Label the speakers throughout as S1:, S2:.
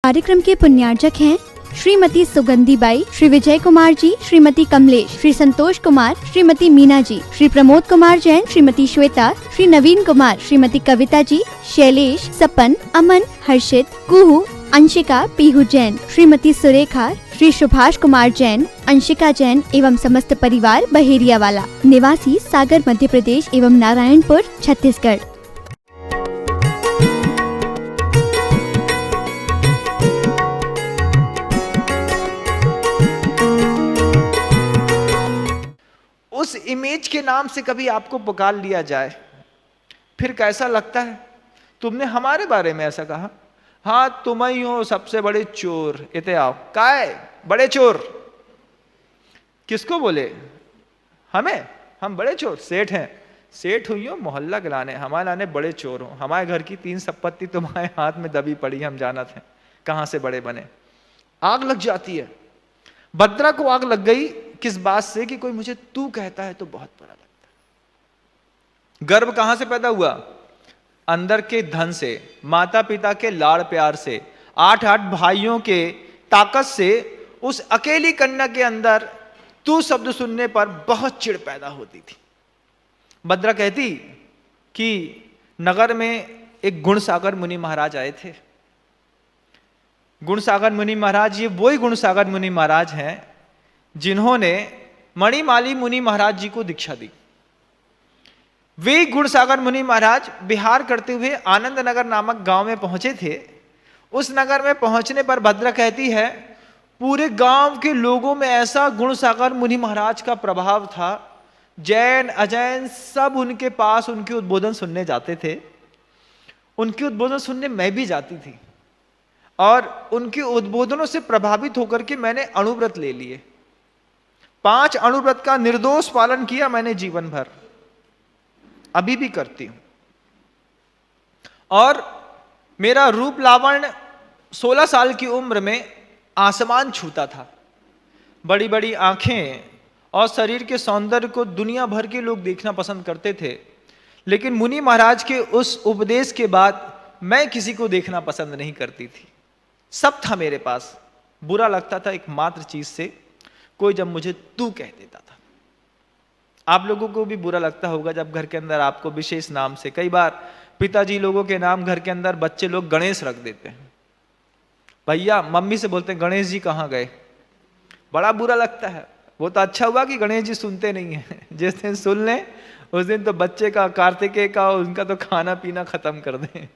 S1: कार्यक्रम के पुण्यार्चक हैं श्रीमती सुगंधी बाई, श्री विजय कुमार जी, श्रीमती कमलेश, श्री संतोष कुमार, श्रीमती मीना जी, श्री प्रमोद कुमार जैन, श्रीमती श्वेता, श्री नवीन कुमार, श्रीमती कविता जी, शैलेश, सपन, अमन, हर्षित, कुहू, अंशिका, पीहू जैन, श्रीमती सुरेखा, श्री सुभाष कुमार जैन, अंशिका जैन एवं समस्त परिवार बहेरिया वाला, निवासी सागर मध्य प्रदेश एवं नारायणपुर छत्तीसगढ़।
S2: उस इमेज के नाम से कभी आपको पुकार लिया जाए, फिर कैसा लगता है? तुमने हमारे बारे में ऐसा कहा, हाँ तुम ही हो सबसे बड़े चोर, इते आओ काय बड़े चोर। किसको बोले? हमें? हम बड़े चोर? सेठ हैं, सेठ हुई हो मोहल्ला गिलाने, हमारे लाने बड़े चोर हो, हमारे घर की 3 संपत्ति तुम्हारे हाथ में दबी पड़ी, हम जाना थे कहां से बड़े बने। आग लग जाती है। भद्रा को आग लग गई किस बात से? कि कोई मुझे तू कहता है तो बहुत बुरा लगता है। गर्व कहां से पैदा हुआ? अंदर के धन से, माता पिता के लाड़ प्यार से, 8 भाइयों के ताकत से। उस अकेली कन्या के अंदर तू शब्द सुनने पर बहुत चिढ़ पैदा होती थी। भद्रा कहती कि नगर में एक गुणसागर मुनि महाराज आए थे। गुणसागर मुनि महाराज, ये वही गुणसागर मुनि महाराज हैं जिन्होंने मणिमाली मुनि महाराज जी को दीक्षा दी। वे गुणसागर मुनि महाराज विहार करते हुए आनंद नगर नामक गांव में पहुंचे थे। उस नगर में पहुंचने पर भद्रा कहती है, पूरे गांव के लोगों में ऐसा गुणसागर मुनि महाराज का प्रभाव था, जैन अजैन सब उनके पास उनके उद्बोधन सुनने जाते थे। उनके उद्बोधन सुनने मैं भी जाती थी और उनके उद्बोधनों से प्रभावित होकर के मैंने अणुव्रत ले लिए। 5 अणुव्रत का निर्दोष पालन किया मैंने जीवन भर, अभी भी करती हूं। और मेरा रूप लावण्य 16 साल की उम्र में आसमान छूता था। बड़ी बड़ी आंखें और शरीर के सौंदर्य को दुनिया भर के लोग देखना पसंद करते थे, लेकिन मुनि महाराज के उस उपदेश के बाद मैं किसी को देखना पसंद नहीं करती थी। सब था मेरे पास, बुरा लगता था एकमात्र चीज से, कोई जब मुझे तू कह देता था। आप लोगों को भी बुरा लगता होगा जब घर के अंदर आपको विशेष नाम से, कई बार पिताजी लोगों के नाम घर के अंदर बच्चे लोग गणेश रख देते हैं। भैया मम्मी से बोलते हैं गणेश जी कहाँ गए, बड़ा बुरा लगता है। वो तो अच्छा हुआ कि गणेश जी सुनते नहीं है, जिस दिन सुन लें उस दिन तो बच्चे का, कार्तिकेय का, उनका तो खाना पीना खत्म कर दें।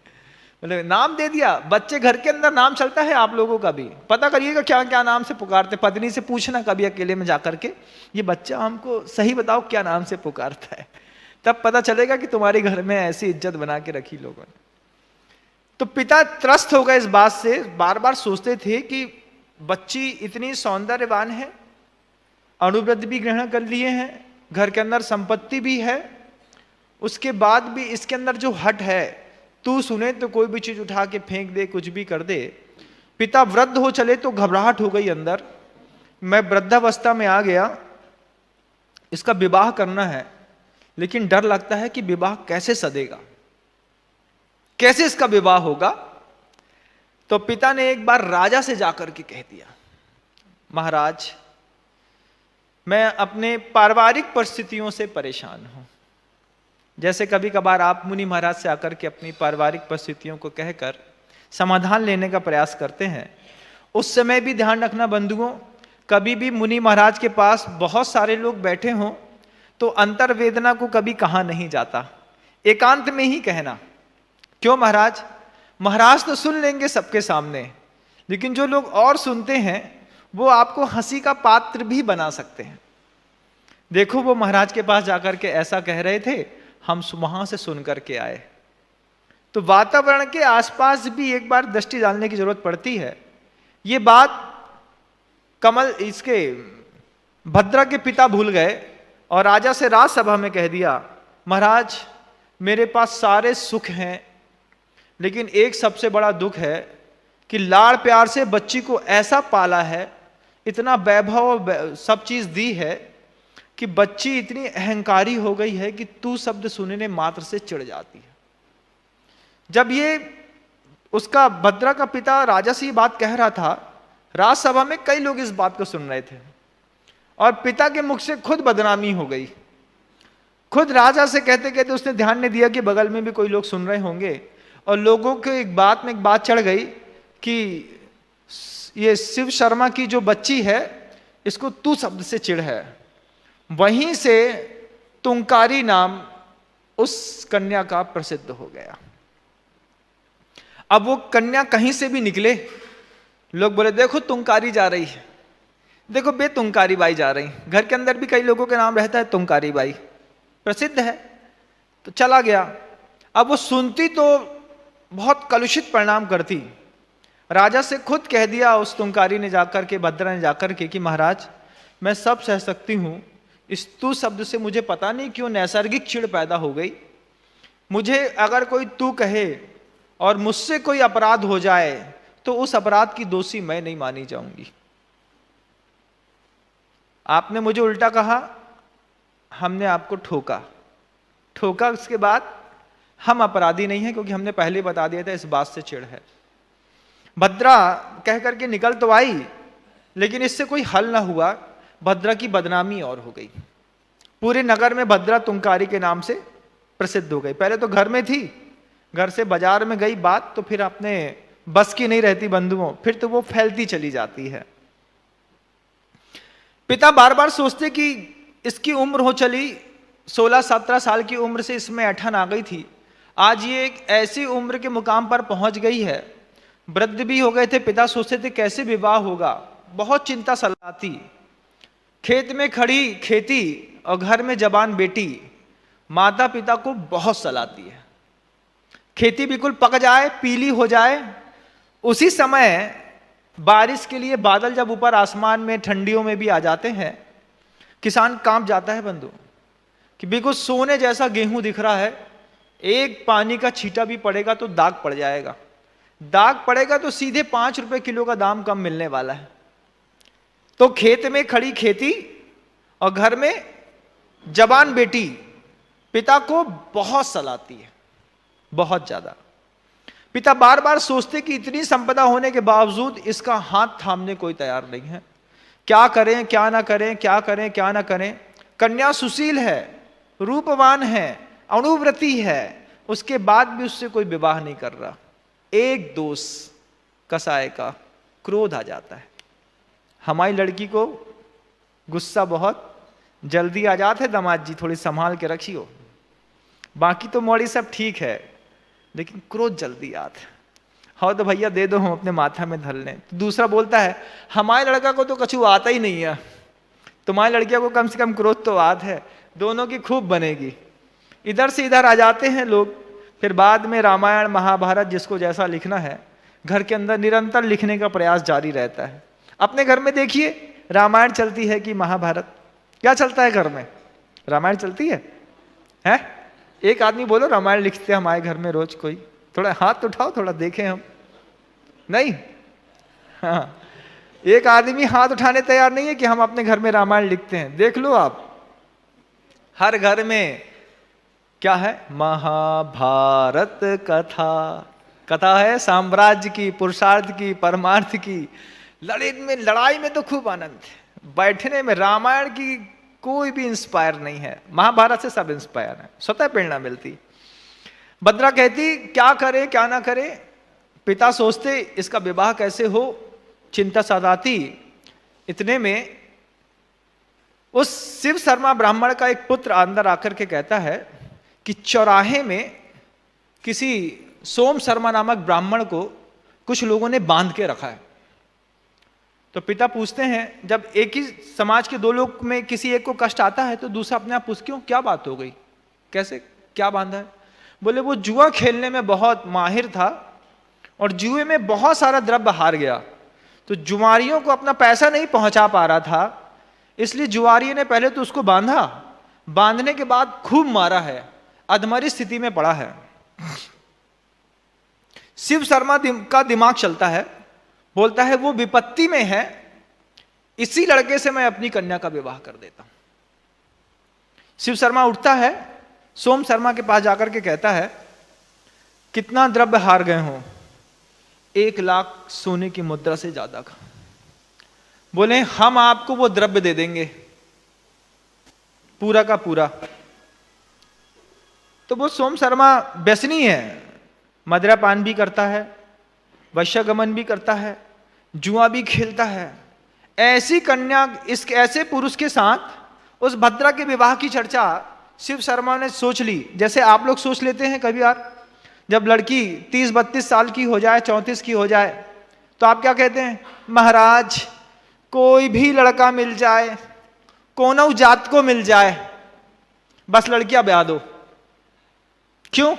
S2: मतलब नाम दे दिया, बच्चे घर के अंदर नाम चलता है। आप लोगों का भी पता करिएगा क्या क्या नाम से पुकारते। पत्नी से पूछना कभी अकेले में जाकर के, ये बच्चा हमको सही बताओ क्या नाम से पुकारता है, तब पता चलेगा कि तुम्हारे घर में ऐसी इज्जत बना के रखी लोगों ने। तो पिता त्रस्त हो गए इस बात से, बार बार सोचते थे कि बच्ची इतनी सौंदर्यवान है, अणुव्रत भी ग्रहण कर लिए हैं, घर के अंदर संपत्ति भी है, उसके बाद भी इसके अंदर जो हट है, तू सुने तो कोई भी चीज उठा के फेंक दे, कुछ भी कर दे। पिता वृद्ध हो चले तो घबराहट हो गई अंदर, मैं वृद्धावस्था में आ गया, इसका विवाह करना है, लेकिन डर लगता है कि विवाह कैसे सदेगा, कैसे इसका विवाह होगा। तो पिता ने एक बार राजा से जाकर के कह दिया, महाराज मैं अपने पारिवारिक परिस्थितियों से परेशान हूं। जैसे कभी कभार आप मुनि महाराज से आकर के अपनी पारिवारिक परिस्थितियों को कहकर समाधान लेने का प्रयास करते हैं, उस समय भी ध्यान रखना बंधुओं, कभी भी मुनि महाराज के पास बहुत सारे लोग बैठे हों तो अंतर्वेदना को कभी कहा नहीं जाता, एकांत में ही कहना। क्यों महाराज? महाराज तो सुन लेंगे सबके सामने, लेकिन जो लोग और सुनते हैं वो आपको हंसी का पात्र भी बना सकते हैं। देखो वो महाराज के पास जाकर के ऐसा कह रहे थे, हम वहां से सुन करके आए। तो वातावरण के आसपास भी एक बार दृष्टि डालने की जरूरत पड़ती है। ये बात कमल इसके भद्रा के पिता भूल गए और राजा से राजसभा में कह दिया, महाराज मेरे पास सारे सुख हैं, लेकिन एक सबसे बड़ा दुख है कि लाड़ प्यार से बच्ची को ऐसा पाला है, इतना वैभव सब चीज दी है कि बच्ची इतनी अहंकारी हो गई है कि तू शब्द सुनने मात्र से चिढ़ जाती है। जब ये उसका भद्रा का पिता राजा से ये बात कह रहा था। राजसभा में कई लोग इस बात को सुन रहे थे और पिता के मुख से खुद बदनामी हो गई। खुद राजा से कहते कहते उसने ध्यान नहीं दिया कि बगल में भी कोई लोग सुन रहे होंगे, और लोगों के एक बात में एक बात चढ़ गई कि ये शिव शर्मा की जो बच्ची है इसको तू शब्द से चिढ़ है। वहीं से तुंकारी नाम उस कन्या का प्रसिद्ध हो गया। अब वो कन्या कहीं से भी निकले, लोग बोले देखो तुंकारी जा रही है, देखो बे तुंकारी बाई जा रही। घर के अंदर भी कई लोगों के नाम रहता है तुंकारी बाई, प्रसिद्ध है। तो चला गया। अब वो सुनती तो बहुत कलुषित परिणाम करती। राजा से खुद कह दिया उस तुंकारी ने जाकर के, भद्रा ने जाकर के, कि महाराज मैं सब सह सकती हूं, इस तू शब्द से मुझे पता नहीं क्यों नैसर्गिक चिढ़ पैदा हो गई। मुझे अगर कोई तू कहे और मुझसे कोई अपराध हो जाए तो उस अपराध की दोषी मैं नहीं मानी जाऊंगी। आपने मुझे उल्टा कहा, हमने आपको ठोका, उसके बाद हम अपराधी नहीं हैं क्योंकि हमने पहले बता दिया था इस बात से चिढ़ है। भद्रा कह करके निकल तो आई, लेकिन इससे कोई हल ना हुआ। भद्रा की बदनामी और हो गई। पूरे नगर में भद्रा तुंकारी के नाम से प्रसिद्ध हो गई। पहले तो घर में थी, घर से बाजार में गई बात तो फिर अपने बस की नहीं रहती बंधुओं, फिर तो वो फैलती चली जाती है। पिता बार बार सोचते कि इसकी उम्र हो चली, 16-17 साल की उम्र से इसमें ऐठन आ गई थी। आज ये एक ऐसी उम्र के मुकाम पर पहुंच गई है, वृद्ध भी हो गए थे। पिता सोचते थे कैसे विवाह होगा, बहुत चिंता सलाती। खेत में खड़ी खेती और घर में जवान बेटी, माता पिता को बहुत सलाती है। खेती बिल्कुल पक जाए, पीली हो जाए, उसी समय बारिश के लिए बादल जब ऊपर आसमान में ठंडियों में भी आ जाते हैं, किसान कांप जाता है बंधु कि बिल्कुल सोने जैसा गेहूं दिख रहा है, एक पानी का छींटा भी पड़ेगा तो दाग पड़ जाएगा, दाग पड़ेगा तो सीधे 5 रुपए किलो का दाम कम मिलने वाला है। तो खेत में खड़ी खेती और घर में जवान बेटी पिता को बहुत सलाती है, बहुत ज्यादा। पिता बार बार सोचते कि इतनी संपदा होने के बावजूद इसका हाथ थामने कोई तैयार नहीं है। क्या करें क्या ना करें, क्या करें क्या ना करें। कन्या सुशील है, रूपवान है, अणुव्रती है, उसके बाद भी उससे कोई विवाह नहीं कर रहा। एक दोष कसाय का, क्रोध आ जाता है। हमारी लड़की को गुस्सा बहुत जल्दी आ जाता है, दामाद जी थोड़ी संभाल के रखियो। बाकी तो मौड़ी सब ठीक है, लेकिन क्रोध जल्दी आता है। हाँ तो भैया दे दो, हम अपने माथा में धर लें। तो दूसरा बोलता है हमारे लड़का को तो कछु आता ही नहीं है, तुम्हारी लड़कियों को कम से कम क्रोध तो आता है, दोनों की खूब बनेगी। इधर से इधर आ जाते हैं लोग। फिर बाद में रामायण महाभारत जिसको जैसा लिखना है, घर के अंदर निरंतर लिखने का प्रयास जारी रहता है। अपने घर में देखिए रामायण चलती है कि महाभारत, क्या चलता है घर में? रामायण चलती है? एक आदमी बोलो रामायण लिखते हैं हमारे घर में रोज, कोई थोड़ा हाथ उठाओ, थोड़ा देखें हम। नहीं, हाँ, एक आदमी हाथ उठाने तैयार नहीं है कि हम अपने घर में रामायण लिखते हैं। देख लो आप, हर घर में क्या है? महाभारत कथा। कथा है साम्राज्य की, पुरुषार्थ की, परमार्थ की। लड़ाई में तो खूब आनंद है, बैठने में रामायण की कोई भी इंस्पायर नहीं है, महाभारत से सब इंस्पायर है, स्वतः प्रेरणा मिलती। भद्रा कहती क्या करे क्या ना करे। पिता सोचते इसका विवाह कैसे हो, चिंता सताती। इतने में उस शिव शर्मा ब्राह्मण का एक पुत्र अंदर आकर के कहता है कि चौराहे में किसी सोम शर्मा नामक ब्राह्मण को कुछ लोगों ने बांध के रखा है। तो पिता पूछते हैं, जब एक ही समाज के दो लोग में किसी एक को कष्ट आता है तो दूसरा अपने आप पूछ, क्यों, क्या बात हो गई, कैसे, क्या बांधा है? बोले वो जुआ खेलने में बहुत माहिर था और जुए में बहुत सारा द्रव्य हार गया, तो जुआरियों को अपना पैसा नहीं पहुंचा पा रहा था, इसलिए जुआरी ने पहले तो उसको बांधा, बांधने के बाद खूब मारा है, अधमरी स्थिति में पड़ा है। शिव शर्मा का दिमाग चलता है, बोलता है वो विपत्ति में है, इसी लड़के से मैं अपनी कन्या का विवाह कर देता हूं। शिव शर्मा उठता है, सोम शर्मा के पास जाकर के कहता है कितना द्रव्य हार गए हो? 1,00,000 सोने की मुद्रा से ज्यादा का। बोले हम आपको वो द्रव्य दे देंगे पूरा का पूरा। तो वो सोम शर्मा व्यसनी है, मदिरापान भी करता है, वैश्यगमन भी करता है, जुआ भी खेलता है। ऐसी कन्या, इस ऐसे पुरुष के साथ उस भद्रा के विवाह की चर्चा शिव शर्मा ने सोच ली। जैसे आप लोग सोच लेते हैं कभी यार, जब लड़की 30-32 साल की हो जाए, 34 की हो जाए, तो आप क्या कहते हैं, महाराज कोई भी लड़का मिल जाए, कोनो जात को मिल जाए, बस लड़कियां ब्याह दो। क्यों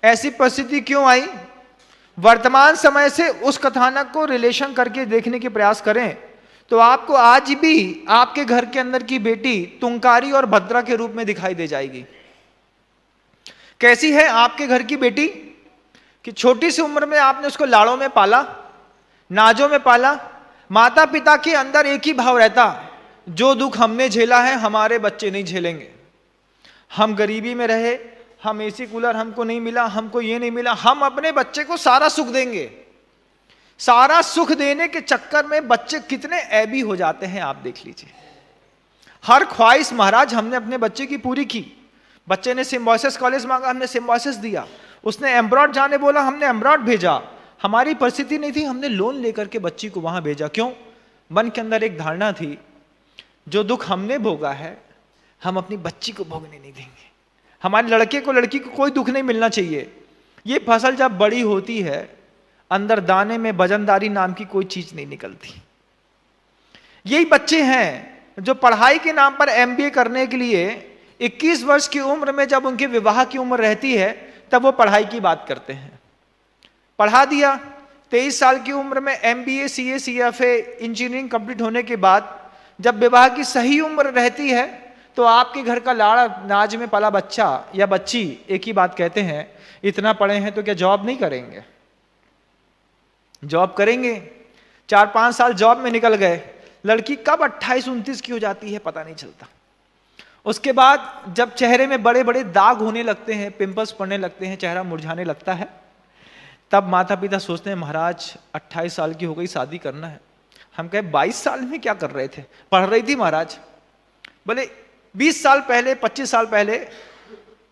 S2: ऐसी परिस्थिति क्यों आई? वर्तमान समय से उस कथानक को रिलेशन करके देखने के प्रयास करें तो आपको आज भी आपके घर के अंदर की बेटी तुंकारी और भद्रा के रूप में दिखाई दे जाएगी। कैसी है आपके घर की बेटी कि छोटी सी उम्र में आपने उसको लाड़ों में पाला, नाजों में पाला। माता पिता के अंदर एक ही भाव रहता, जो दुख हमने झेला है हमारे बच्चे नहीं झेलेंगे। हम गरीबी में रहे, हम एसी कूलर हमको नहीं मिला, हमको ये नहीं मिला, हम अपने बच्चे को सारा सुख देंगे। सारा सुख देने के चक्कर में बच्चे कितने ऐबी हो जाते हैं आप देख लीजिए। हर ख्वाहिश महाराज हमने अपने बच्चे की पूरी की। बच्चे ने सिम्बायोसिस कॉलेज मांगा, हमने सिम्बायोसिस दिया। उसने एम्ब्रॉड जाने बोला, हमने एम्ब्रॉड भेजा। हमारी परिस्थिति नहीं थी, हमने लोन लेकर के बच्ची को वहां भेजा। क्यों? मन के अंदर एक धारणा थी, जो दुख हमने भोगा है हम अपनी बच्ची को भोगने नहीं देंगे। हमारे लड़के को, लड़की को कोई दुख नहीं मिलना चाहिए। ये फसल जब बड़ी होती है, अंदर दाने में वजनदारी नाम की कोई चीज नहीं निकलती। यही बच्चे हैं जो पढ़ाई के नाम पर एमबीए करने के लिए 21 वर्ष की उम्र में, जब उनके विवाह की उम्र रहती है, तब वो पढ़ाई की बात करते हैं। पढ़ा दिया, 23 साल की उम्र में MBA, CA, CFA, engineering complete होने के बाद जब विवाह की सही उम्र रहती है, तो आपके घर का लाड़ा नाज में पला बच्चा या बच्ची एक ही बात कहते हैं, इतना पढ़े हैं तो क्या जॉब नहीं करेंगे? जॉब करेंगे। 4-5 साल जॉब में निकल गए, लड़की कब 28-29 की हो जाती है पता नहीं चलता। उसके बाद जब चेहरे में बड़े बड़े दाग होने लगते हैं, पिंपल्स पड़ने लगते हैं, चेहरा मुरझाने लगता है, तब माता पिता सोचते हैं महाराज 28 साल की हो गई, शादी करना है। हम कहे 22 साल में क्या कर रहे थे? पढ़ रही थी महाराज। बोले 20 साल पहले, 25 साल पहले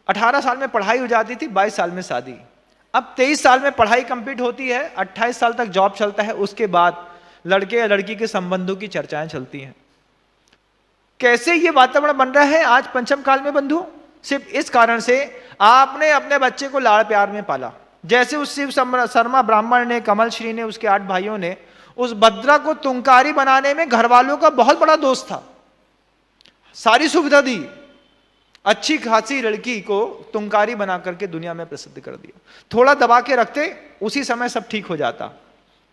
S2: 18 साल में पढ़ाई हो जाती थी, 22 साल में शादी। अब 23 साल में पढ़ाई कंप्लीट होती है, 28 साल तक जॉब चलता है, उसके बाद लड़के या लड़की के संबंधों की चर्चाएं चलती हैं। कैसे ये वातावरण बन रहा है आज पंचम काल में बंधु? सिर्फ इस कारण से आपने अपने बच्चे को लाड़ प्यार में पाला। जैसे उस शिव शर्मा ब्राह्मण ने, कमल श्री ने, उसके 8 भाइयों ने उस भद्रा को तुंकारी बनाने में घर वालों का बहुत बड़ा दोष था। सारी सुविधा दी, अच्छी खासी लड़की को तुंकारी बना करके दुनिया में प्रसिद्ध कर दिया। थोड़ा दबा के रखते, उसी समय सब ठीक हो जाता।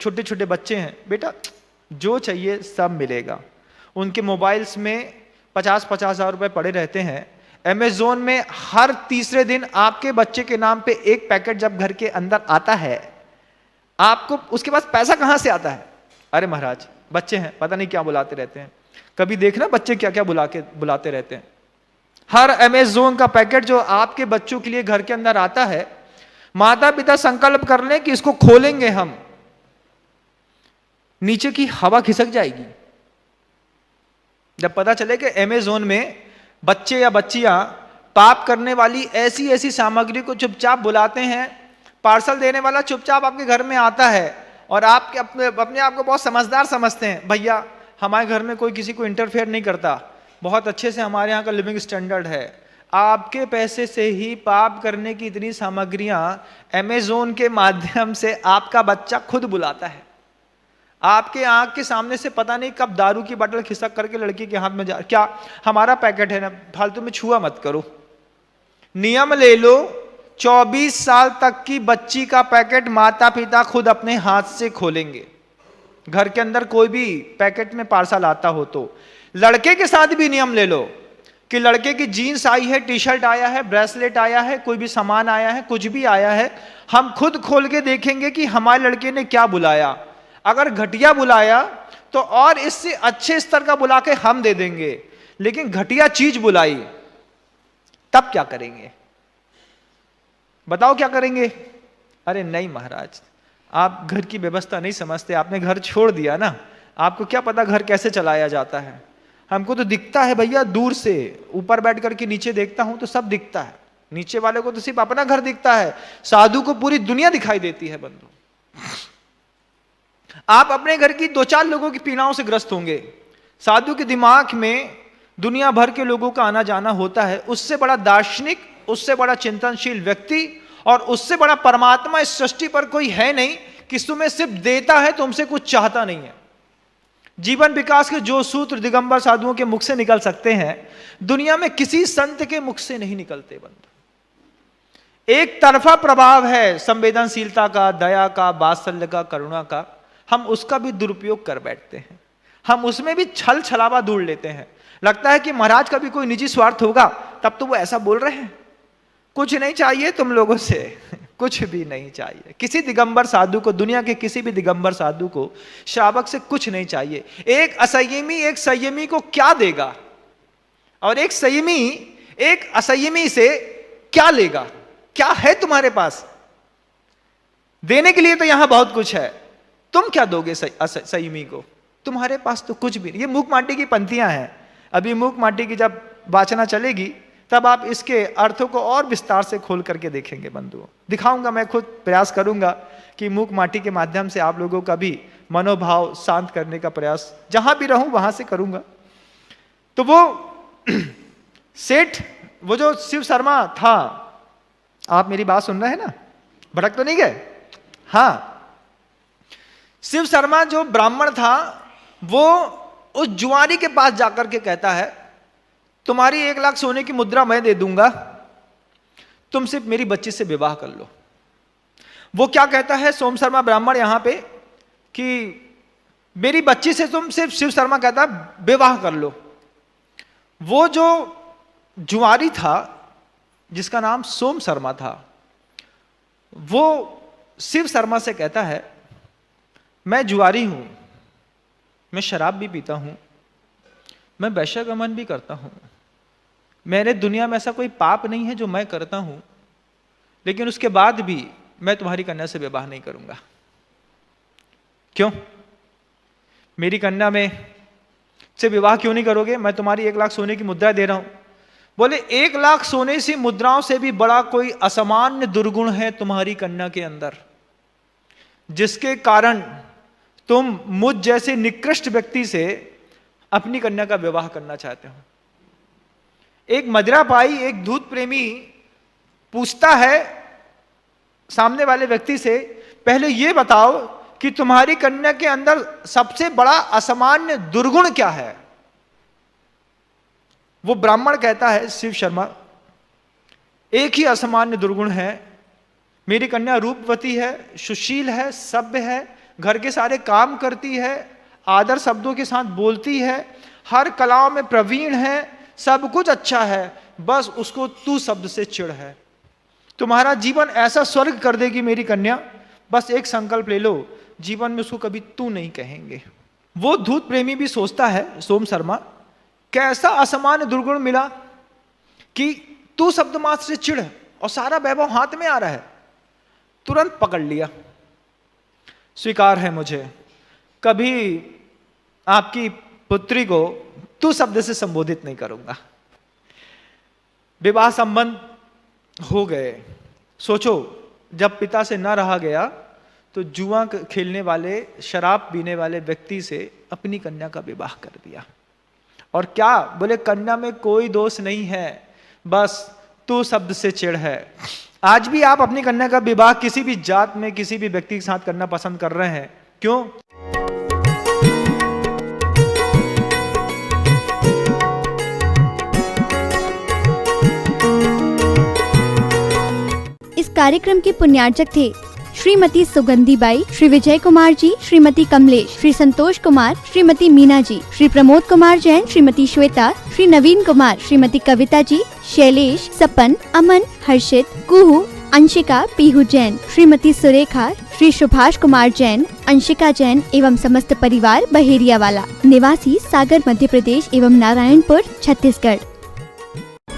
S2: छोटे छोटे बच्चे हैं, बेटा जो चाहिए सब मिलेगा। उनके मोबाइल्स में 50-50 हज़ार रुपए पड़े रहते हैं। अमेज़न में हर तीसरे दिन आपके बच्चे के नाम पे एक पैकेट जब घर के अंदर आता है, आपको उसके पास पैसा कहां से आता है? अरे महाराज बच्चे हैं, पता नहीं क्या बुलाते रहते हैं। कभी देखना बच्चे क्या क्या बुलाते रहते हैं। हर अमेज़न का पैकेट जो आपके बच्चों के लिए घर के अंदर आता है, माता पिता संकल्प कर लें कि इसको खोलेंगे हम, नीचे की हवा खिसक जाएगी। जब पता चले कि अमेज़न में बच्चे या बच्चियां पाप करने वाली ऐसी ऐसी सामग्री को चुपचाप बुलाते हैं, पार्सल देने वाला चुपचाप आपके घर में आता है और आपके अपने आप को बहुत समझदार समझते हैं, भैया हमारे घर में कोई किसी को इंटरफेयर नहीं करता, बहुत अच्छे से हमारे यहाँ का लिविंग स्टैंडर्ड है। आपके पैसे से ही पाप करने की इतनी सामग्रियां अमेज़न के माध्यम से आपका बच्चा खुद बुलाता है। आपके आंख के सामने से पता नहीं कब दारू की बोतल खिसक करके लड़की के हाथ में जा, क्या हमारा पैकेट है ना, फालतू में छुआ मत करो। नियम ले लो, 24 साल तक की बच्ची का पैकेट माता पिता खुद अपने हाथ से खोलेंगे। घर के अंदर कोई भी पैकेट में पार्सल आता हो तो लड़के के साथ भी नियम ले लो कि लड़के की जीन्स आई है, टी शर्ट आया है, ब्रेसलेट आया है, कोई भी सामान आया है, कुछ भी आया है, हम खुद खोल के देखेंगे कि हमारे लड़के ने क्या बुलाया। अगर घटिया बुलाया तो और इससे अच्छे स्तर का बुला के हम दे देंगे, लेकिन घटिया चीज बुलाई तब क्या करेंगे? बताओ क्या करेंगे? अरे नहीं महाराज, आप घर की व्यवस्था नहीं समझते, आपने घर छोड़ दिया ना, आपको क्या पता घर कैसे चलाया जाता है। हमको तो दिखता है भैया दूर से, ऊपर बैठ करके नीचे देखता हूं तो सब दिखता है, नीचे वाले को तो सिर्फ अपना घर दिखता है, साधु को पूरी दुनिया दिखाई देती है। बंधु, आप अपने घर की 2-4 लोगों की पीड़ाओं से ग्रस्त होंगे, साधु के दिमाग में दुनिया भर के लोगों का आना जाना होता है। उससे बड़ा दार्शनिक, उससे बड़ा चिंतनशील व्यक्ति और उससे बड़ा परमात्मा इस सृष्टि पर कोई है नहीं कि तुम्हें सिर्फ देता है, तुमसे कुछ चाहता नहीं है। जीवन विकास के जो सूत्र दिगंबर साधुओं के मुख से निकल सकते हैं, दुनिया में किसी संत के मुख से नहीं निकलते। बंधु, एक तरफा प्रभाव है संवेदनशीलता का, दया का, वात्सल्य का, करुणा का, हम उसका भी दुरुपयोग कर बैठते हैं। हम उसमें भी छल छलावा ढूंढ लेते हैं। लगता है कि महाराज का भी कोई निजी स्वार्थ होगा, तब तो वो ऐसा बोल रहे हैं। कुछ नहीं चाहिए तुम लोगों से, कुछ भी नहीं चाहिए। किसी दिगंबर साधु को, दुनिया के किसी भी दिगंबर साधु को श्रावक से कुछ नहीं चाहिए। एक असंयमी एक संयमी को क्या देगा, और एक संयमी एक असंयमी से क्या लेगा? क्या है तुम्हारे पास देने के लिए? तो यहां बहुत कुछ है, तुम क्या दोगे संयमी को? तुम्हारे पास तो कुछ भी नहीं। ये मूक माटी की पंक्तियां हैं। अभी मूक माटी की जब वाचना चलेगी तब आप इसके अर्थों को और विस्तार से खोल करके देखेंगे। बंधुओं, दिखाऊंगा, मैं खुद प्रयास करूंगा कि मूक माटी के माध्यम से आप लोगों का भी मनोभाव शांत करने का प्रयास जहां भी रहूं वहां से करूंगा। तो वो सेठ, वो जो शिव शर्मा था, आप मेरी बात सुन रहे हैं ना, भटक तो नहीं गए? हाँ, शिव शर्मा जो ब्राह्मण था, वो उस जुआरी के पास जाकर के कहता है, तुम्हारी 1 लाख सोने की मुद्रा मैं दे दूंगा, तुम सिर्फ मेरी बच्ची से विवाह कर लो। वो क्या कहता है सोम शर्मा ब्राह्मण यहां पे कि मेरी बच्ची से तुम सिर्फ, शिव शर्मा कहता है, विवाह कर लो। वो जो जुआरी था जिसका नाम सोम शर्मा था, वो शिव शर्मा से कहता है, मैं जुआरी हूं, मैं शराब भी पीता हूं, मैं वैश्यगमन भी करता हूं, मेरे दुनिया में ऐसा कोई पाप नहीं है जो मैं करता हूं, लेकिन उसके बाद भी मैं तुम्हारी कन्या से विवाह नहीं करूंगा। क्यों? मेरी कन्या में से विवाह क्यों नहीं करोगे? मैं तुम्हारी 1 लाख सोने की मुद्रा दे रहा हूं। बोले 1 लाख सोने सी मुद्राओं से भी बड़ा कोई असामान्य दुर्गुण है तुम्हारी कन्या के अंदर, जिसके कारण तुम मुझ जैसे निकृष्ट व्यक्ति से अपनी कन्या का विवाह करना चाहते हो। एक मदिरापाई, एक दूध प्रेमी पूछता है सामने वाले व्यक्ति से, पहले यह बताओ कि तुम्हारी कन्या के अंदर सबसे बड़ा असामान्य दुर्गुण क्या है? वो ब्राह्मण कहता है, शिव शर्मा, एक ही असामान्य दुर्गुण है, मेरी कन्या रूपवती है, सुशील है, सभ्य है, घर के सारे काम करती है, आदर शब्दों के साथ बोलती है, हर कलाओं में प्रवीण है, सब कुछ अच्छा है, बस उसको तू शब्द से चिढ़ है। तुम्हारा जीवन ऐसा स्वर्ग कर देगी मेरी कन्या, बस एक संकल्प ले लो, जीवन में उसको कभी तू नहीं कहेंगे। वो धूत प्रेमी भी सोचता है, सोम शर्मा, कैसा असामान्य दुर्गुण मिला कि तू शब्द मात्र से चिढ़ और सारा वैभव हाथ में आ रहा है। तुरंत पकड़ लिया, स्वीकार है मुझे, कभी आपकी पुत्री को तू शब्द से संबोधित नहीं करूंगा। विवाह संबंध हो गए। सोचो, जब पिता से न रहा गया तो जुआ खेलने वाले, शराब पीने वाले व्यक्ति से अपनी कन्या का विवाह कर दिया। और क्या बोले, कन्या में कोई दोष नहीं है, बस तू शब्द से चिढ़ है। आज भी आप अपनी कन्या का विवाह किसी भी जात में किसी भी व्यक्ति के साथ करना पसंद कर रहे हैं, क्यों?
S1: इस कार्यक्रम के पुण्यार्चक थे श्रीमती सुगंधी बाई, श्री विजय कुमार जी, श्रीमती कमलेश, श्री संतोष कुमार, श्रीमती मीना जी, श्री प्रमोद कुमार जैन, श्रीमती श्वेता, श्री नवीन कुमार, श्रीमती कविता जी, शैलेश, सपन, अमन, हर्षित, कुहू, अंशिका, पीहू जैन, श्रीमती सुरेखा, श्री सुभाष कुमार जैन, अंशिका जैन एवं समस्त परिवार बहेरिया वाला, निवासी सागर मध्य प्रदेश एवं नारायणपुर छत्तीसगढ़।